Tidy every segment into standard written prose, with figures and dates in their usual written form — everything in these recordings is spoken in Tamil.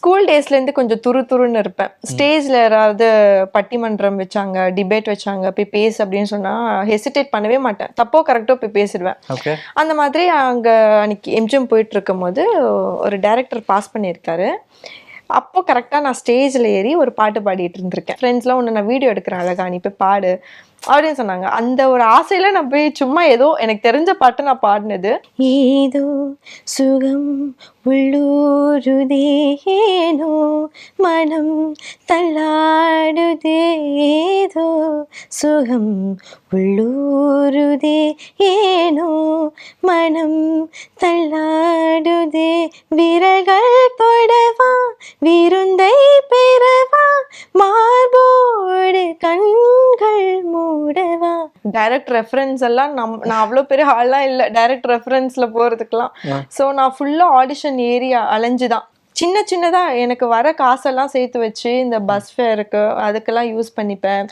ஸ்கூல் டேஸ்லேருந்து கொஞ்சம் துருன்னு இருப்பேன். ஸ்டேஜில் யாராவது பட்டிமன்றம் வச்சாங்க, டிபேட் வச்சாங்க, போய் பேசு அப்படின்னு சொன்னால் ஹெசிடேட் பண்ணவே மாட்டேன். தப்போ கரெக்டோ போய் பேசிடுவேன். அந்த மாதிரி அங்கே அன்னைக்கு எம்ஜிஎம் போயிட்டு இருக்கும் போது ஒரு டைரக்டர் பாஸ் பண்ணியிருக்காரு. அப்போ கரெக்டாக நான் ஸ்டேஜில் ஏறி ஒரு பாட்டு பாடிட்டு இருந்திருக்கேன். ஃப்ரெண்ட்ஸ்லாம் ஒன்று நான் வீடியோ எடுக்கிறேன், அழகா நீ போய் பாடு அப்படின்னு சொன்னாங்க. அந்த ஒரு ஆசையில நான் போய் சும்மா ஏதோ எனக்கு தெரிஞ்ச பாட்டு நான் பாடினது. ஏதோ சுகம் உள்ளூருதேனோ மனம் தள்ளாடுதே, ஏதோ சுகம் உள்ளூருதே ஏனோ மனம் தள்ளாடுதே, விரல்கள் தொடவா விருந்தை பெறவா மார்போடு கண்கள் மூடவா. டைரக்ட் ரெஃபரன்ஸ் எல்லாம் நான் அவ்வளோ பெரிய ஆள்லாம் இல்லை டைரக்ட் ரெஃபரன்ஸ்ல போறதுக்கெல்லாம். ஸோ நான் ஃபுல்லா ஆடிஷன் ஏரியா அலைஞ்சுதான் சின்னதா எனக்கு வர காசெல்லாம் சேர்த்து வச்சு இந்த பஸ் ஃபேருக்கு அதுக்கெல்லாம் யூஸ் பண்ணிப்பேன்.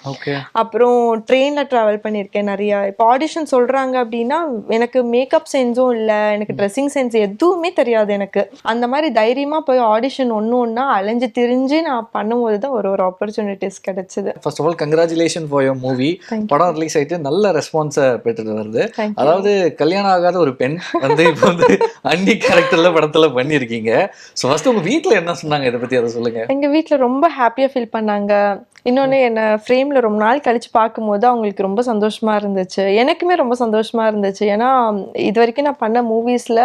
அப்புறம் ட்ரெயின்ல டிராவல் பண்ணியிருக்கேன் நிறைய. இப்போ ஆடிஷன் சொல்றாங்க அப்படின்னா எனக்கு மேக்கப் சென்ஸும் இல்லை, எனக்கு ட்ரெஸ்ஸிங் சென்ஸ் எதுவுமே தெரியாது எனக்கு. அந்த மாதிரி தைரியமா போய் ஆடிஷன் ஒன்னா அலைஞ்சு திரிஞ்சு நான் பண்ணும்போது தான் ஒரு ஆப்பர்ச்சுனிட்டிஸ் கிடைச்சது. First of all congratulation for your movie. படம் ரிலீஸ் ஆயிட்டு நல்ல ரெஸ்பான்ஸை பெற்றுட்டு வருது. அதாவது கல்யாணம் ஆகாத ஒரு பெண் வந்து இப்போ வந்து அன்னி கேரக்டர்ல படத்துல பண்ணியிருக்கீங்க. ஸோ ஃபர்ஸ்ட் உங்க வீட்ல என்ன சொன்னாங்க இதை பத்தி, அதை சொல்லுங்க. எங்க வீட்ல ரொம்ப ஹாப்பியா ஃபீல் பண்ணாங்க. இன்னொன்று என்னை ஃப்ரேமில் ரொம்ப நாள் கழித்து பார்க்கும்போது அவங்களுக்கு ரொம்ப சந்தோஷமாக இருந்துச்சு, எனக்குமே ரொம்ப சந்தோஷமாக இருந்துச்சு. ஏன்னா இது வரைக்கும் நான் பண்ண மூவிஸில்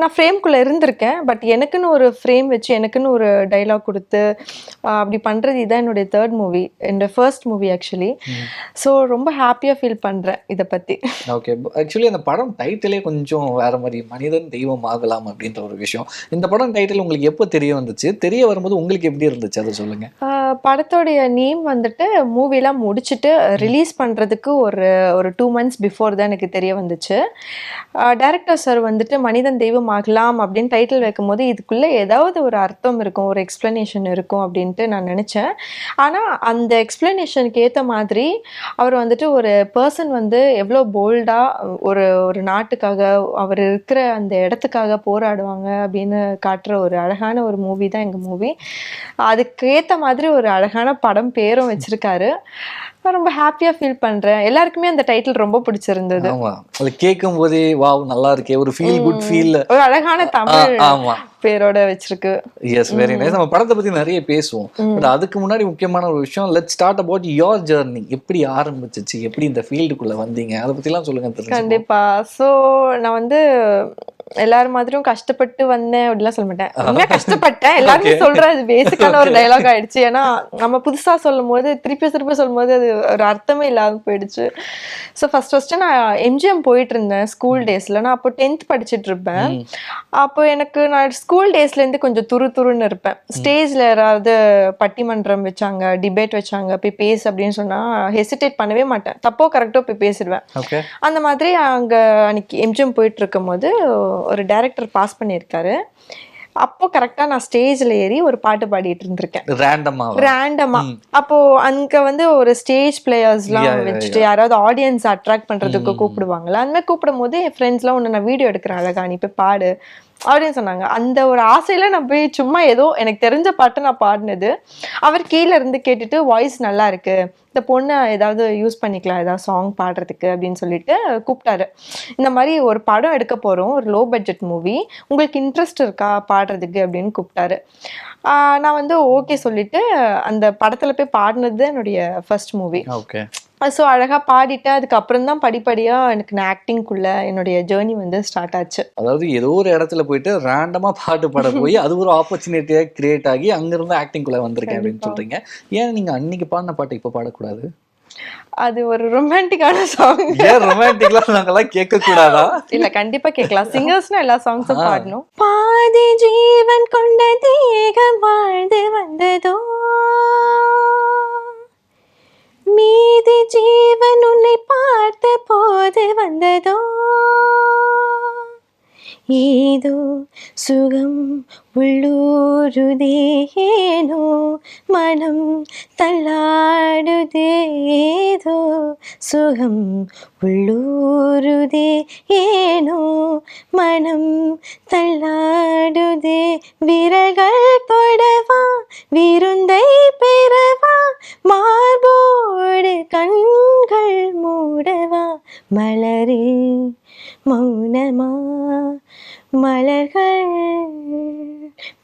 நான் ஃப்ரேம்குள்ளே இருந்திருக்கேன், பட் எனக்குன்னு ஒரு ஃப்ரேம் வச்சு எனக்குன்னு ஒரு டைலாக் கொடுத்து அப்படி பண்ணுறது இதுதான் என்னுடைய தேர்ட் மூவி, என்னோடய ஃபர்ஸ்ட் மூவி ஆக்சுவலி. ஸோ ரொம்ப ஹாப்பியாக ஃபீல் பண்ணுறேன் இதை பற்றி. ஓகே, ஆக்சுவலி அந்த படம் டைட்டிலே கொஞ்சம் வேறு மாதிரி, மனிதன் தெய்வம் ஆகலாம் அப்படின்ற ஒரு விஷயம். இந்த படம் டைட்டில் உங்களுக்கு எப்போ தெரிய வந்துச்சு? தெரிய வரும்போது உங்களுக்கு எப்படி இருந்துச்சு அதை சொல்லுங்கள். படத்தோடைய நேம் வந்துட்டு மூவிலாம் முடிச்சுட்டு ரிலீஸ் பண்ணுறதுக்கு ஒரு 2 months பிஃபோர் தான் எனக்கு தெரிய வந்துச்சு. டைரக்டர் சார் வந்துட்டு மனிதன் தெய்வம் ஆகலாம் அப்படின்னு டைட்டில் வைக்கும் போது இதுக்குள்ளே ஏதாவது ஒரு அர்த்தம் இருக்கும், ஒரு எக்ஸ்ப்ளனேஷன் இருக்கும் அப்படின்ட்டு நான் நினச்சேன். ஆனால் அந்த எக்ஸ்ப்ளனேஷனுக்கு ஏற்ற மாதிரி அவர் வந்துட்டு ஒரு பர்சன் வந்து எவ்வளோ போல்டாக ஒரு நாட்டுக்காக அவர் இருக்கிற அந்த இடத்துக்காக போராடுவாங்க அப்படின்னு காட்டுற ஒரு அழகான ஒரு மூவி தான் எங்கள் மூவி. அதுக்கு ஏற்ற மாதிரி ஒரு அழகான படம் பேரும் வச்சிருக்காரு. நான் ரொம்ப ஹாப்பியா ஃபீல் பண்றேன். எல்லாருக்குமே அந்த டைட்டில் ரொம்ப பிடிச்சிருந்தது. ஆமா, அது கேட்கும் போதே வாவ் நல்லா இருக்கே, ஒரு ஃபீல் குட் ஃபீல், ஒரு அழகான தமிழ் பேரோட வச்சிருக்கு. Yes, very nice. நம்ம படத்தை பத்தி நிறைய பேசுவோம், பட் அதுக்கு முன்னாடி முக்கியமான ஒரு விஷயம், let's start about your journey. எப்படி ஆரம்பிச்சிச்சு, எப்படி இந்த ஃபீல்டுக்குள்ள வந்தீங்க, அதை பத்தி எல்லாம் சொல்லுங்க. கண்டிப்பா. ஸோ நான் வந்து எல்லாரும் மாதிரியும் கஷ்டப்பட்டு வந்தேன் அப்படிலாம் சொல்ல மாட்டேன், ரொம்ப கஷ்டப்பட்டேன். எல்லாருமே சொல்ற அது பேசிக்கான ஒரு டைலாக் ஆயிடுச்சு. ஏன்னா நம்ம புதுசா சொல்லும் போது திருப்பி சொல்லும் போது அது ஒரு அர்த்தமே இல்லாம போயிடுச்சு. ஸோ ஃபர்ஸ்ட் நான் எம்ஜிஎம் போயிட்டு இருந்தேன் ஸ்கூல் டேஸ்ல. நான் அப்போ 10th படிச்சுட்டு இருப்பேன். அப்போ எனக்கு நான் ஸ்கூல் டேஸ்லேருந்து கொஞ்சம் துருன்னு இருப்பேன். ஸ்டேஜில் யாராவது பட்டிமன்றம் வச்சாங்க, டிபேட் வச்சாங்க, போய் பேசு அப்படின்னு சொன்னால் ஹெசிடேட் பண்ணவே மாட்டேன். தப்போ கரெக்டோ போய் பேசிடுவேன். அந்த மாதிரி அங்கே அன்னைக்கு எம்ஜிஎம் போயிட்டு இருக்கும் போது ஒரு டைரக்டர் பாஸ் பண்ணியிருக்காரு. அப்போ கரெக்டா நான் ஸ்டேஜ்ல ஏறி ஒரு பாட்டு பாடிட்டு இருந்திருக்கேன் ரேண்டமா. அப்போ அங்க வந்து ஒரு ஸ்டேஜ் பிளேயர்ஸ் எல்லாம் வச்சுட்டு யாராவது ஆடியன்ஸ் அட்ராக்ட் பண்றதுக்கு கூப்பிடுவாங்கல்ல, அந்த மாதிரி கூப்பிடும் போது என் ஃப்ரெண்ட்ஸ் எல்லாம் ஒன்று நான் வீடியோ எடுக்கிறேன், அழகா நீ போய் பாடு அப்படின்னு சொன்னாங்க. அந்த ஒரு ஆசையில நான் போய் சும்மா ஏதோ எனக்கு தெரிஞ்ச பாட்டு நான் பாடினது. அவர் கீழே இருந்து கேட்டுட்டு வாய்ஸ் நல்லா இருக்கு, இந்த பொண்ணை ஏதாவது யூஸ் பண்ணிக்கலாம் ஏதாவது சாங் பாடுறதுக்கு அப்படின்னு சொல்லிட்டு கூப்பிட்டாரு. இந்த மாதிரி ஒரு படம் எடுக்க போறோம், ஒரு லோ பட்ஜெட் மூவி, உங்களுக்கு இன்ட்ரெஸ்ட் இருக்கா பாடுறதுக்கு அப்படின்னு கூப்பிட்டாரு. நான் வந்து ஓகே சொல்லிட்டு அந்த படத்துல போய் பாடினது என்னுடைய ஃபர்ஸ்ட் மூவி. ஸோ அழகாக பாடிட்டேன். அதுக்கப்புறம் தான் படிப்படியாக எனக்கு நான் ஆக்டிங்குள்ள என்னுடைய ஜேர்னி வந்து ஸ்டார்ட் ஆச்சு. அதாவது ஏதோ ஒரு இடத்துல போயிட்டு ரேண்டமாக பாட்டு பாட போய் அது ஒரு ஆப்பர்ச்சுனிட்டியாக கிரியேட் ஆகி அங்கிருந்து ஆக்டிங்குள்ளே வந்திருக்கேன் அப்படின்னு சொல்கிறீங்க. ஏன் நீங்கள் அன்னைக்கு பாடின பாட்டு இப்போ பாடக்கூடாது? அது ஒரு ரொமான்டிக்கான சாங். ஏன் ரொமான்டிக்லாம் நாங்கெல்லாம் கேட்கக்கூடாதா? இல்ல, கண்டிப்பா கேட்கலாம். சிங்கர்ஸ்னா எல்லா சாங்ஸும் பாடணும். பாதி ஜீவன் கொண்ட தேகம் வாழ்ந்து வந்ததோ, மீதி ஜீவன் உன்னை பார்த்த போது வந்ததோ, ஏதோ சுகம் உள்ளூருதே ஏனோ மனம் தள்ளாடுதேதோ சுகம் உள்ளூருதே ஏனோ மனம் தள்ளாடுதே விரல்கள் தொடவா விருந்தை பெறவா மார்போடு கண்கள் மூடவா மலரே மௌனமா மலர்கள்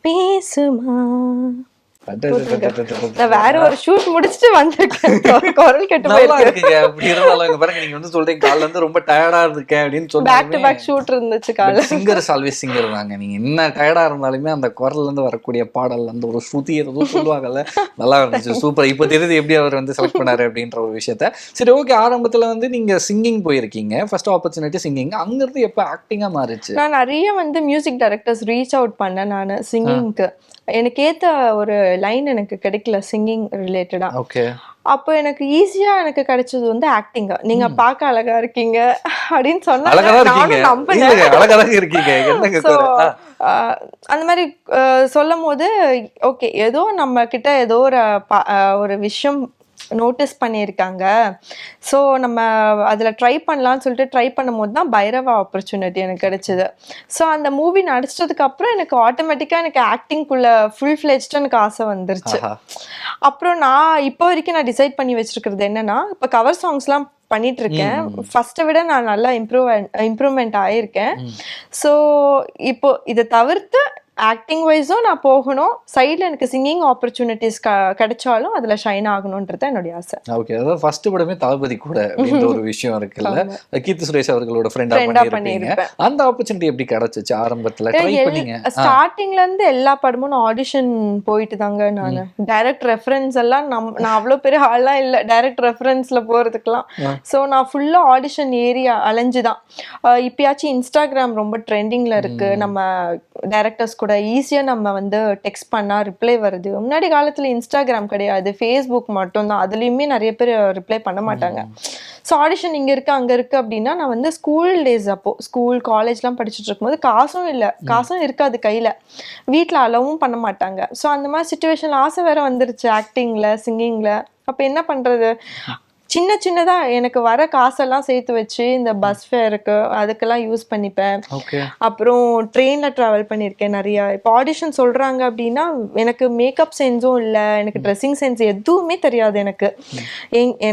பேசுமா. நான் வேற ஒரு ஷூட் முடிச்சுட்டு வந்திருக்கேன், குரல் கெட்டு நல்லா போயிருக்கு. இருக்குங்க. அப்படி இருந்தாலும் இங்க பாருங்க, நீங்க வந்து சொல்றீங்க காலைல இருந்து ரொம்ப டயர்டா இருக்கேன் அப்படின்னு பேக் டு சொன்னாலுமே பேக் ஷூட் இருந்துச்சு காலைல. சிங்கர் இஸ் ஆல்வேஸ் சிங்கர் தாங்க. நீங்க என்ன டயர்டா இருந்தாலுமே அந்த குரல்ல இருந்து வரக்கூடிய பாடல் அந்த ஒரு ஸ்ருதி எதுவும் சொல்லுவாங்கல்ல, நல்லா இருந்துச்சு. சூப்பர். இப்போ தெரியுது எப்படி அவர் வந்து செலக்ட் பண்ணாரு அப்படின்ற ஒரு விஷயத்த. சரி, ஓகே. ஆரம்பத்துல வந்து நீங்க சிங்கிங் போயிருக்கீங்க, ஃபர்ஸ்ட் ஆப்பர்ச்சுனிட்டி சிங்கிங். அங்க இருந்து எப்ப ஆக்டிங்கா மாறிச்சு? நான் நிறைய வந்து மியூசிக் டைரக்டர்ஸ் ரீச் அவுட் பண்ணேன் நான் சிங்கிங்க்கு. எனக்கு ஏத்த ஒரு லைன் எனக்கு கிடைக்கல சிங்கிங் ரிலேட்டடா. ஓகே. அப்போ எனக்கு ஈஸியா எனக்கு கிடைச்சது வந்து ஆக்டிங். நீங்க பார்க்க அழகா இருக்கீங்க அப்படின்னு சொன்னா அழகாதான் இருக்கீங்க. நானும் நம்பினேன். இல்லைங்க, அழகாதான் இருக்கீங்க. என்னங்க So, குறை? அந்த மாதிரி சொல்லும் போது ஓகே, ஏதோ நம்ம கிட்ட ஏதோ ஒரு விஷயம் நோட்டீஸ் பண்ணியிருக்காங்க. ஸோ நம்ம அதில் ட்ரை பண்ணலான்னு சொல்லிட்டு ட்ரை பண்ணும்போது தான் பைரவா ஆப்பர்ச்சுனிட்டி எனக்கு கிடைச்சிது. ஸோ அந்த மூவி நடிச்சதுக்கு அப்புறம் எனக்கு ஆட்டோமேட்டிக்காக எனக்கு ஆக்டிங்குள்ள ஃபுல் ஃப்ளெஜ்டாக எனக்கு ஆசை வந்துருச்சு. ஆஹா. அப்புறம் நான் இப்போ வரைக்கும் நான் டிசைட் பண்ணி வச்சிருக்கிறது என்னன்னா, இப்போ கவர் சாங்ஸ்லாம் பண்ணிட்டு இருக்கேன். ஃபர்ஸ்ட்டை விட நான் நல்லா இம்ப்ரூவ்மெண்ட் ஆயிருக்கேன். ஸோ இப்போ இதை தவிர்த்து ஆக்டிங் வைஸும் நான் போகணும், சைடில் எனக்கு சிங்கிங் ஆப்பர்ச்சுனிட்டிஸ் கிடைச்சாலும் அதில் ஷைன் ஆகணுன்றது என்னுடைய ஆசை. ஓகே. அதாவது ஃபர்ஸ்ட் படமே தளபதி கூட அப்படின்ற ஒரு விஷயம் இருக்குல்ல, கீர்த்தி சுரேஷ் அவர்களோட ஃப்ரெண்டா பண்ணிருப்பீங்க. அந்த ஆப்பர்ச்சுனிட்டி எப்படி கிடைச்சிச்சு ஆரம்பத்துல? ட்ரை பண்ணீங்க? ஸ்டார்டிங்ல இருந்து எல்லா படமும் நான் ஆடிஷன் போயிட்டு தாங்க. நான் டைரக்ட் ரெஃபரன்ஸ் எல்லாம் நான் அவ்வளோ பெரிய ஆள்லாம் இல்லை டைரக்ட் ரெஃபரன்ஸ்ல போறதுக்கெல்லாம். ஸோ நான் ஃபுல்லா ஆடிஷன் ஏரியா அலைஞ்சுதான். இப்பயாச்சும் இன்ஸ்டாகிராம் ரொம்ப ட்ரெண்டிங்ல இருக்கு. நம்ம டைரக்டர்ஸ் கூட ஈஸியா நம்ம வந்து டெக்ஸ்ட் பண்ணா ரிப்ளை வருது. முன்னாடி காலத்துல இன்ஸ்டாகிராம் கிடையாது, ஃபேஸ்புக் மட்டும்தான். அதுலயுமே நிறைய பேர் ரிப்ளை பண்ண மாட்டாங்க. ஸோ ஆடிஷன் இங்க இருக்கு அங்க இருக்கு அப்படின்னா, நான் வந்து ஸ்கூல் டேஸ் அப்போ ஸ்கூல் காலேஜ்லாம் படிச்சுட்டு இருக்கும்போது காசும் இருக்காது கையில, வீட்டில் அலவும் பண்ண மாட்டாங்க. ஸோ அந்த மாதிரி சுச்சுவேஷன்ல ஆசை வேற வந்துருச்சு ஆக்டிங்ல சிங்கிங்ல. அப்ப என்ன பண்றது, சின்னதா எனக்கு வர காசெல்லாம் சேர்த்து வச்சு இந்த பஸ் ஃபேருக்கு அதுக்கெல்லாம் யூஸ் பண்ணிப்பேன். அப்புறம் ட்ரெயின்ல டிராவல் பண்ணியிருக்கேன் நிறைய. இப்போ ஆடிஷன் சொல்றாங்க அப்படின்னா எனக்கு மேக்கப் சென்ஸும் இல்லை, எனக்கு ட்ரெஸ்ஸிங் சென்ஸ் எதுவுமே தெரியாது எனக்கு.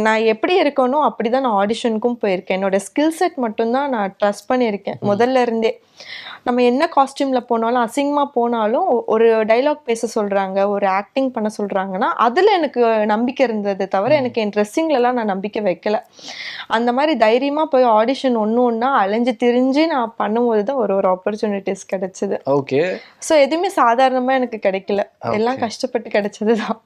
நான் எப்படி இருக்கணும் அப்படிதான் நான் ஆடிஷனுக்கும் போயிருக்கேன். என்னோட ஸ்கில் செட் மட்டும்தான் நான் ட்ரஸ்ட் பண்ணியிருக்கேன் முதல்ல இருந்தே. நம்ம என்ன காஸ்டியூம்ல போனாலும் அசிங்கமா போனாலும் ஒரு டைலாக் பேச சொல்றாங்க, ஒரு ஆக்டிங் பண்ண சொல்றாங்கன்னா அதுல எனக்கு நம்பிக்கை இருந்தது தவிர எனக்கு என் ட்ரெஸ்ஸிங்லலாம் நான் நம்பிக்கை வைக்கல. அந்த மாதிரி தைரியமா போய் ஆடிஷன் ஒன்னா அலைஞ்சு திரிஞ்சு நான் பண்ணும்போது தான் ஒரு ஆப்பர்ச்சுனிட்டிஸ் கிடைச்சது. ஓகே. ஸோ எதுவுமே சாதாரணமா எனக்கு கிடைக்கல, எல்லாம் கஷ்டப்பட்டு கிடைச்சதுதான்.